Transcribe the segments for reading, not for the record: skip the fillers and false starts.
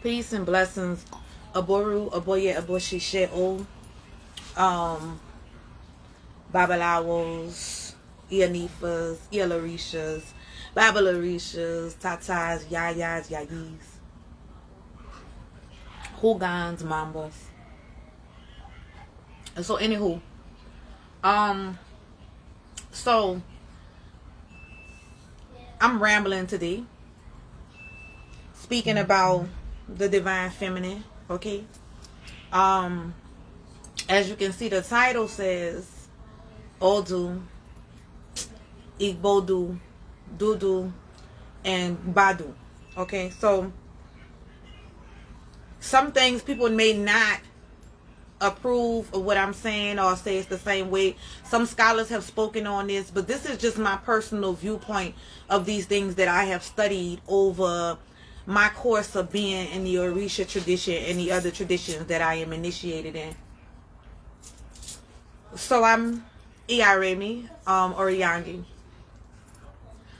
Peace and blessings. Aboru, Aboye, Aboshishe, Babalawos, Ianifas, Ialarishas, Babalarishas, Tatas, Yayas, Yayis, Hugans, Mambas. And so, anywho, so I'm rambling today, speaking about the divine feminine. Okay. As you can see, the title says Odu, Igbodu, Dudu, and Gbadu. Okay, so some things people may not approve of what I'm saying or say it's the same way. Some scholars have spoken on this, but this is just my personal viewpoint of these things that I have studied over my course of being in the Orisha tradition and the other traditions that I am initiated in. So I'm Iyaremi, Oriyangi.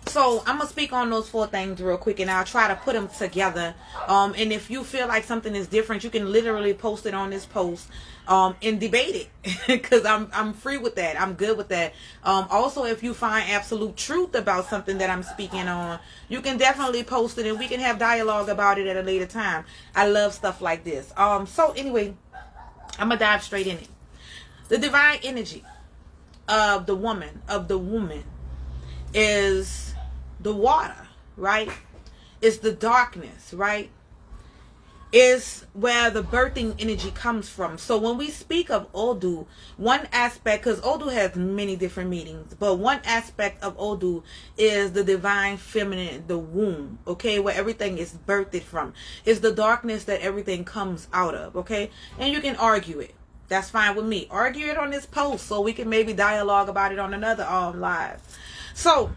So I'm going to speak on those four things real quick, and I'll try to put them together. And if you feel like something is different, you can literally post it on this post and debate it, because I'm free with that. I'm good with that. Also, if you find absolute truth about something that I'm speaking on, you can definitely post it, and we can have dialogue about it at a later time. I love stuff like this. So anyway, I'm going to dive straight in it. The divine energy of the woman, is the water, right? It's the darkness, right? Is where the birthing energy comes from. So when we speak of Odu, one aspect, because Odu has many different meanings, but one aspect of Odu is the divine feminine, the womb, okay, where everything is birthed from. It's the darkness that everything comes out of, okay? And you can argue it. That's fine with me. Argue it on this post so we can maybe dialogue about it on another live. So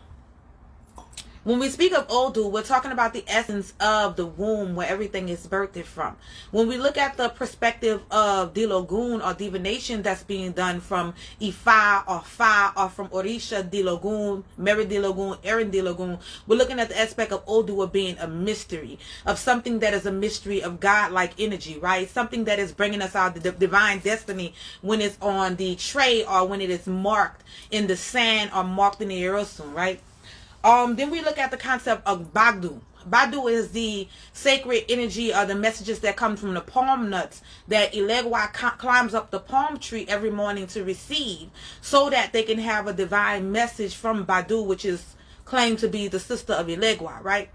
when we speak of Odu, we're talking about the essence of the womb where everything is birthed from. When we look at the perspective of Dilogun or divination that's being done from Ifa or Fa or from Orisha Dilogun, Mary Dilogun, Erin Dilogun, we're looking at the aspect of Odu of being a mystery, of something that is a mystery of God-like energy, right? Something that is bringing us out the divine destiny when it's on the tray or when it is marked in the sand or marked in the Yerusalem, right? Then we look at the concept of Gbadu. Gbadu is the sacred energy or the messages that come from the palm nuts that Ilegwa climbs up the palm tree every morning to receive, so that they can have a divine message from Gbadu, which is claimed to be the sister of Ilegwa, right?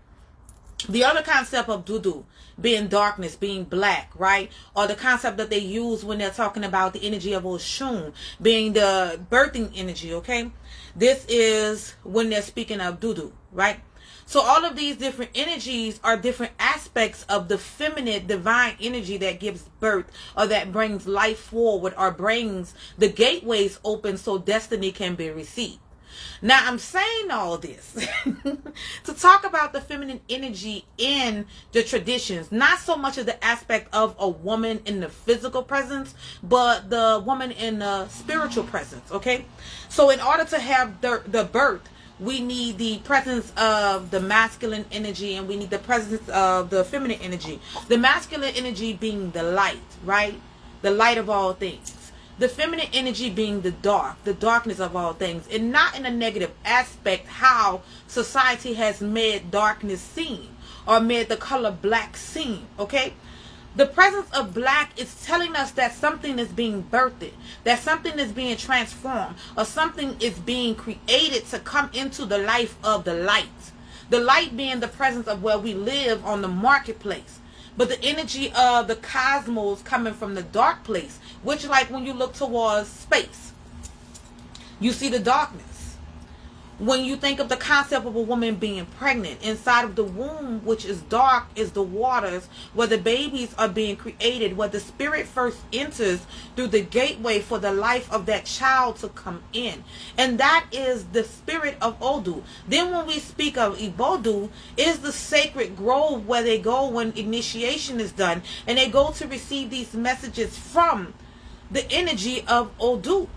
The other concept of Dudu being darkness, being black, right? Or the concept that they use when they're talking about the energy of Oshun being the birthing energy, okay? This is when they're speaking of Dudu, right? So all of these different energies are different aspects of the feminine divine energy that gives birth or that brings life forward or brings the gateways open so destiny can be received. Now, I'm saying all this to talk about the feminine energy in the traditions, not so much of the aspect of a woman in the physical presence, but the woman in the spiritual presence, okay? So in order to have the birth, we need the presence of the masculine energy and we need the presence of the feminine energy. The masculine energy being the light, right? The light of all things. The feminine energy being the darkness of all things, and not in a negative aspect how society has made darkness seem or made the color black seem, okay? The presence of black is telling us that something is being birthed, that something is being transformed, or something is being created to come into the life of the light. The light being the presence of where we live on the marketplace. But the energy of the cosmos coming from the dark place, which like when you look towards space, you see the darkness. When you think of the concept of a woman being pregnant, inside of the womb, which is dark, is the waters where the babies are being created, where the spirit first enters through the gateway for the life of that child to come in. And that is the spirit of Odu. Then when we speak of Igbodu, is the sacred grove where they go when initiation is done, and they go to receive these messages from the energy of Odu.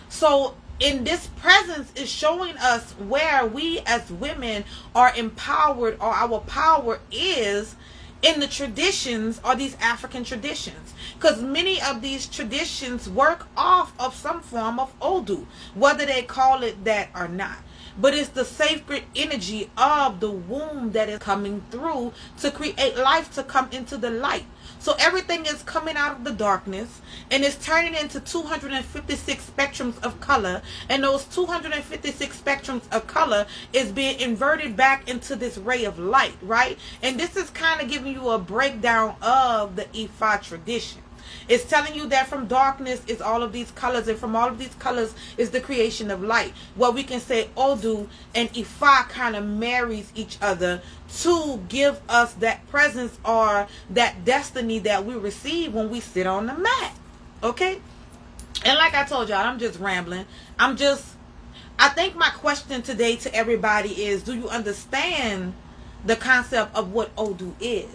So in this presence is showing us where we as women are empowered, or our power is in the traditions are these African traditions, because many of these traditions work off of some form of Odu, whether they call it that or not. But it's the sacred energy of the womb that is coming through to create life to come into the light. So everything is coming out of the darkness and it's turning into 256 spectrums of color. And those 256 spectrums of color is being inverted back into this ray of light, right? And this is kind of giving you a breakdown of the Ifa tradition. It's telling you that from darkness is all of these colors, and from all of these colors is the creation of light. Well, we can say Odu and Ifa kind of marries each other to give us that presence or that destiny that we receive when we sit on the mat. Okay? And like I told y'all, I'm just rambling. I think my question today to everybody is, do you understand the concept of what Odu is?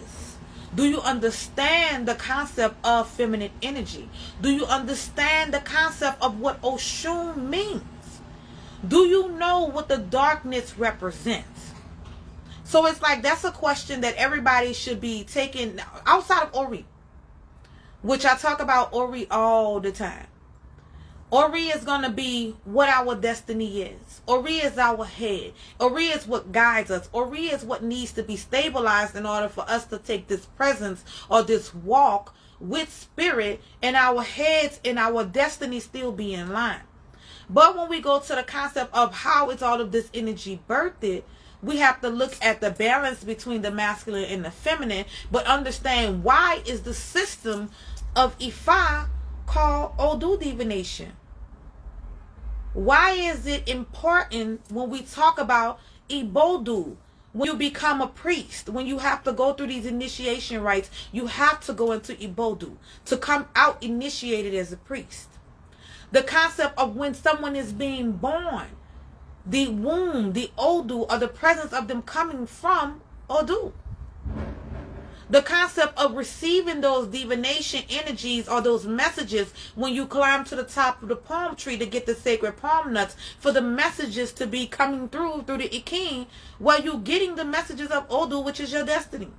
Do you understand the concept of feminine energy? Do you understand the concept of what Oshun means? Do you know what the darkness represents? So it's like, that's a question that everybody should be taking outside of Ori, which I talk about Ori all the time. Ori is going to be what our destiny is. Ori is our head. Ori is what guides us. Ori is what needs to be stabilized in order for us to take this presence or this walk with spirit, and our heads and our destiny still be in line. But when we go to the concept of how is all of this energy birthed, we have to look at the balance between the masculine and the feminine, but understand why is the system of Ifa called Odu divination. Why is it important when we talk about Igbodu? When you become a priest, when you have to go through these initiation rites, you have to go into Igbodu to come out initiated as a priest. The concept of when someone is being born, the womb, the Odu, or the presence of them coming from Odu. The concept of receiving those divination energies or those messages when you climb to the top of the palm tree to get the sacred palm nuts, for the messages to be coming through the Ikin, while you're getting the messages of Odu, which is your destiny.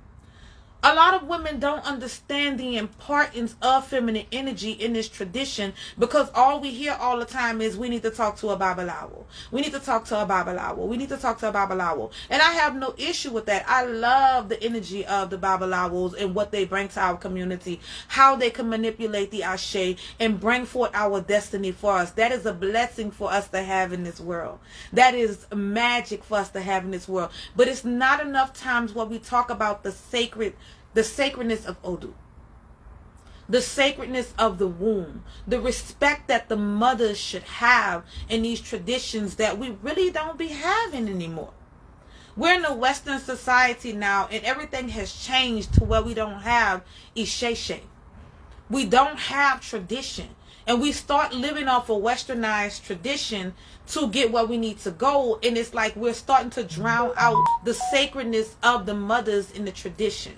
A lot of women don't understand the importance of feminine energy in this tradition, because all we hear all the time is we need to talk to a Babalawo. We need to talk to a Babalawo. We need to talk to a Babalawo. And I have no issue with that. I love the energy of the Babalawos and what they bring to our community, how they can manipulate the Ashe and bring forth our destiny for us. That is a blessing for us to have in this world. That is magic for us to have in this world. But it's not enough times where we talk about the sacredness of Odu, the sacredness of the womb, the respect that the mothers should have in these traditions that we really don't be having anymore. We're in a Western society now, and everything has changed to where we don't have Isheshe. We don't have tradition. And we start living off a westernized tradition to get where we need to go. And it's like we're starting to drown out the sacredness of the mothers in the tradition.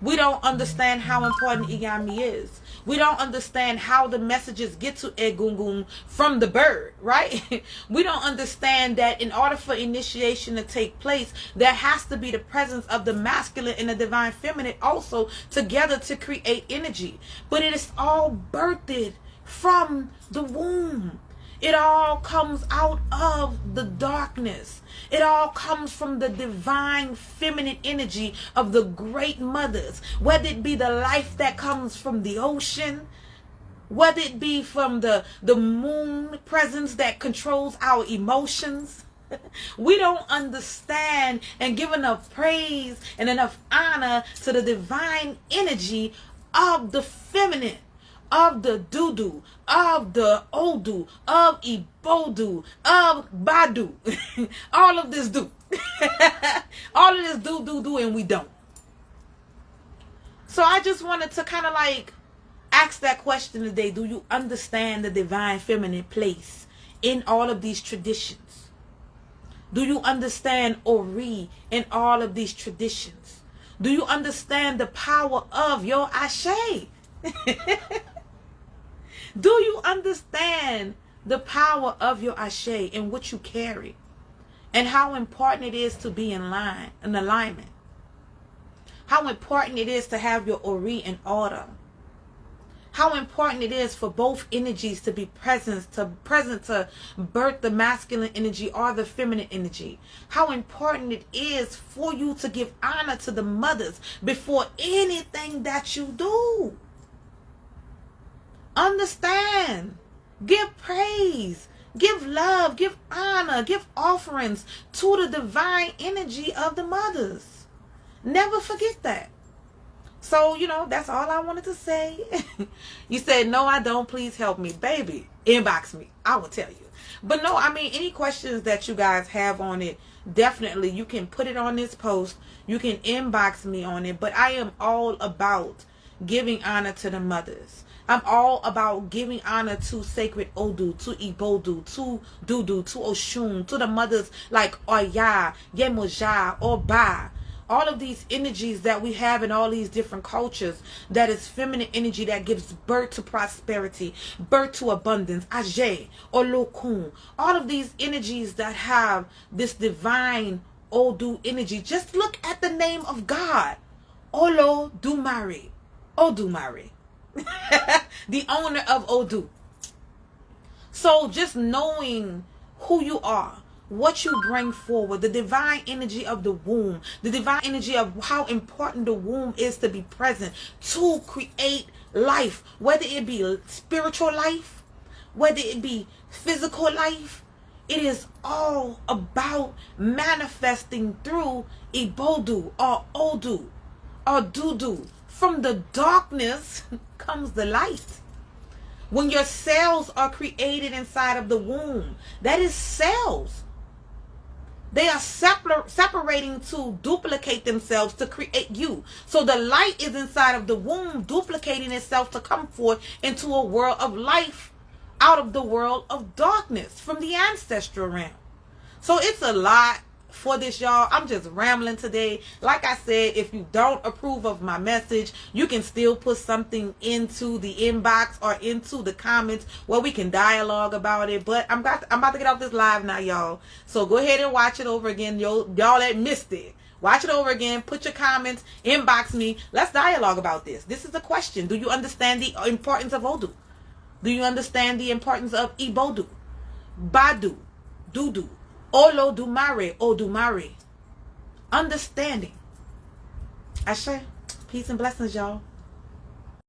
We don't understand how important Iyami is. We don't understand how the messages get to Egungun from the bird, right? We don't understand that in order for initiation to take place, there has to be the presence of the masculine and the divine feminine also together to create energy. But it is all birthed from the womb. It all comes out of the darkness. It all comes from the divine feminine energy of the great mothers. Whether it be the life that comes from the ocean, whether it be from the moon presence that controls our emotions. We don't understand and give enough praise and enough honor to the divine energy of the feminine, of the Dudu, of the Odu, of Igbodu, of Gbadu. All of this do. All of this do, and we don't. So I just wanted to kind of like ask that question today. Do you understand the divine feminine place in all of these traditions? Do you understand Ori in all of these traditions? Do you understand the power of your Ashe? Do you understand the power of your Ashe and what you carry, and how important it is to be in line, in alignment? How important it is to have your Ori in order. How important it is for both energies to be present to birth the masculine energy or the feminine energy. How important it is for you to give honor to the mothers before anything that you do. Understand. Give praise. Give love. Give honor. Give offerings to the divine energy of the mothers. Never forget that. So, you know, that's all I wanted to say. You said, no, I don't. Please help me. Baby, inbox me. I will tell you. But no, I mean, any questions that you guys have on it, definitely you can put it on this post. You can inbox me on it. But I am all about giving honor to the mothers. I'm all about giving honor to sacred Odu, to Igbodu, to Dudu, to Oshun, to the mothers like Oya, Yemoja, Oba. All of these energies that we have in all these different cultures, that is feminine energy that gives birth to prosperity, birth to abundance, Aje, Olokun. All of these energies that have this divine Odu energy. Just look at the name of God. Olodumare. Odumare. The owner of Odu. So just knowing who you are, what you bring forward, the divine energy of the womb, the divine energy of how important the womb is to be present to create life, whether it be spiritual life, whether it be physical life. It is all about manifesting through Igbodu or Odu or Dudu. From the darkness comes the light. When your cells are created inside of the womb, that is cells. They are separating to duplicate themselves to create you. So the light is inside of the womb, duplicating itself to come forth into a world of life out of the world of darkness from the ancestral realm. So it's a lot for this, y'all. I'm just rambling today. Like I said, if you don't approve of my message, you can still put something into the inbox or into the comments where we can dialogue about it. But I'm about to get off this live now, y'all. So go ahead and watch it over again. Y'all that missed it, watch it over again. Put your comments, inbox me. Let's dialogue about this. This is a question. Do you understand the importance of Odu? Do you understand the importance of Igbodu, Gbadu, Dudu, Olodumare, Odumare? Understanding. Ashe. Peace and blessings, y'all.